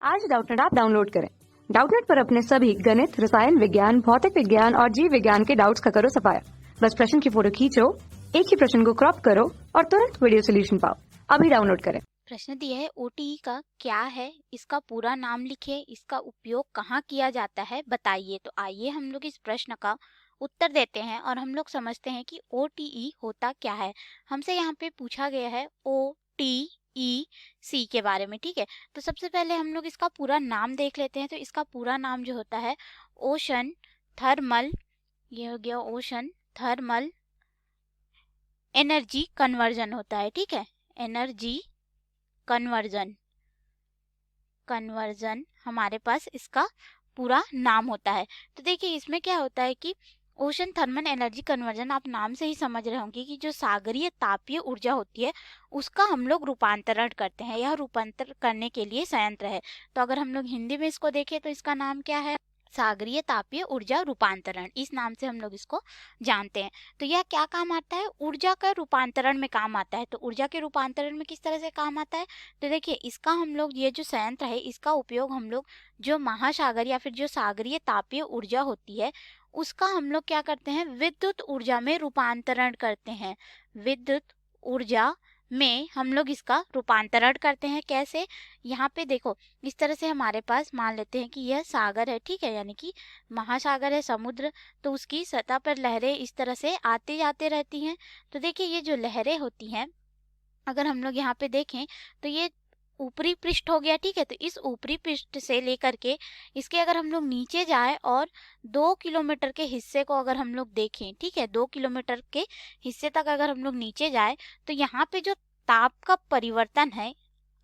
आज Doubtnut app download करें। Doubtnut पर अपने सभी गणित, रसायन विज्ञान, भौतिक विज्ञान और जीव विज्ञान के डाउट्स का करो सफाया। बस प्रश्न की फोटो खींचो, एक ही प्रश्न को क्रॉप करो और तुरंत वीडियो सोल्यूशन पाओ। अभी डाउनलोड करें। प्रश्न दिया है ओटीई का क्या है, इसका पूरा नाम लिखिए, इसका उपयोग कहाँ किया जाता है बताइए। तो आइए हम लोग इस प्रश्न का उत्तर देते हैं और हम लोग समझते हैं कि ओटीई होता क्या है। हमसे यहाँ पे पूछा गया है OTEC के बारे में, ठीक है। तो सबसे पहले हम लोग इसका पूरा नाम देख लेते हैं। तो इसका पूरा नाम जो होता है ओशन थर्मल, ये हो गया ओशन थर्मल एनर्जी कन्वर्जन होता है, ठीक है। एनर्जी कन्वर्जन हमारे पास इसका पूरा नाम होता है। तो देखिए इसमें क्या होता है कि ओशन थर्मल एनर्जी कन्वर्जन, आप नाम से ही समझ रहे होंगे कि जो सागरीय तापीय ऊर्जा होती है उसका हम लोग रूपांतरण करते हैं। यह रूपांतरण करने के लिए संयंत्र है। तो अगर हम लोग हिंदी में इसको देखें तो इसका नाम क्या है, सागरीय तापीय ऊर्जा रूपांतरण, इस नाम से हम लोग इसको जानते हैं। तो यह क्या काम आता है, ऊर्जा का रूपांतरण में काम आता है। तो ऊर्जा के रूपांतरण में किस तरह से काम आता है, तो देखिए इसका हम लोग, ये जो संयंत्र है इसका उपयोग हम लोग जो महासागर या फिर जो सागरीय तापीय ऊर्जा होती है उसका हम लोग क्या करते हैं, विद्युत ऊर्जा में रूपांतरण करते हैं। विद्युत ऊर्जा में हम लोग इसका रूपांतरण करते हैं। कैसे, यहाँ पे देखो इस तरह से हमारे पास मान लेते हैं कि यह सागर है, ठीक है, यानी कि महासागर है, समुद्र। तो उसकी सतह पर लहरें इस तरह से आते जाते रहती हैं। तो देखिए ये जो लहरें होती हैं, अगर हम लोग यहाँ पे देखें तो ये ऊपरी पृष्ठ हो गया, ठीक है। तो इस ऊपरी पृष्ठ से लेकर के इसके अगर हम लोग नीचे जाए और 2 किलोमीटर के हिस्से को अगर हम लोग देखें, ठीक है, 2 किलोमीटर के हिस्से तक अगर हम लोग नीचे जाए तो यहाँ पे जो ताप का परिवर्तन है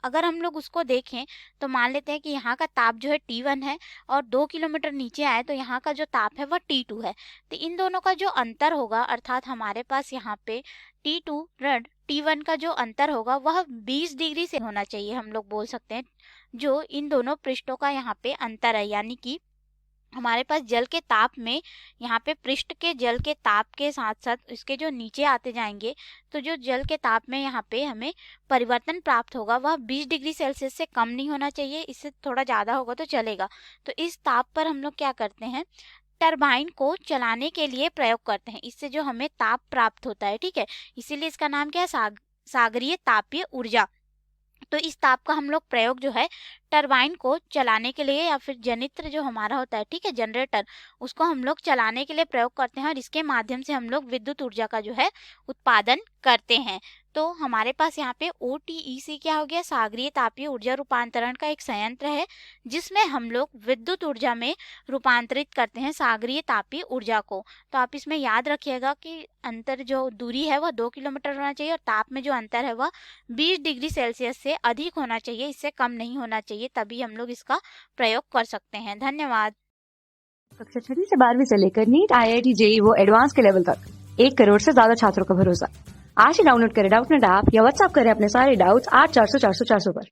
अगर हम लोग उसको देखें तो मान लेते हैं कि यहाँ का ताप जो है T1 है और 2 किलोमीटर नीचे आए तो यहाँ का जो ताप है वह T2 है। तो इन दोनों का जो अंतर होगा, अर्थात हमारे पास यहाँ पे T2 ऋण T1 का जो अंतर होगा वह 20 डिग्री से होना चाहिए। हम लोग बोल सकते हैं जो इन दोनों पृष्ठों का यहाँ पे अंतर है, यानी कि हमारे पास जल के ताप में यहाँ पे पृष्ठ के जल के ताप के साथ साथ इसके जो नीचे आते जाएंगे तो जो जल के ताप में यहाँ पे हमें परिवर्तन प्राप्त होगा वह 20 डिग्री सेल्सियस से कम नहीं होना चाहिए, इससे थोड़ा ज़्यादा होगा तो चलेगा। तो इस ताप पर हम लोग क्या करते हैं, टरबाइन को चलाने के लिए प्रयोग करते हैं, इससे जो हमें ताप प्राप्त होता है, ठीक है। इसीलिए इसका नाम क्या है, सागरीय तापीय ऊर्जा। तो इस ताप का हम लोग प्रयोग जो है टरबाइन को चलाने के लिए या फिर जनित्र जो हमारा होता है, ठीक है, जनरेटर, उसको हम लोग चलाने के लिए प्रयोग करते हैं और इसके माध्यम से हम लोग विद्युत ऊर्जा का जो है उत्पादन करते हैं। तो हमारे पास यहाँ पे OTEC क्या हो गया, सागरीय तापीय ऊर्जा रूपांतरण का एक संयंत्र है जिसमें हम लोग विद्युत ऊर्जा में रूपांतरित करते हैं सागरीय तापीय ऊर्जा को। तो आप इसमें याद रखिएगा कि अंतर जो दूरी है वह 2 किलोमीटर होना चाहिए और ताप में जो अंतर है वह 20 डिग्री सेल्सियस से अधिक होना चाहिए, इससे कम नहीं होना चाहिए, तभी हम लोग इसका प्रयोग कर सकते हैं। धन्यवाद। कक्षा 6 से 12वीं से लेकर नीट, IIT, JEE वो एडवांस के लेवल तक 1 करोड़ से ज्यादा छात्रों का भरोसा। आज ही डाउनलोड करें डाउटनेट ऐप या व्हाट्सएप करें अपने सारे डाउट्स 8400 400 400 पर।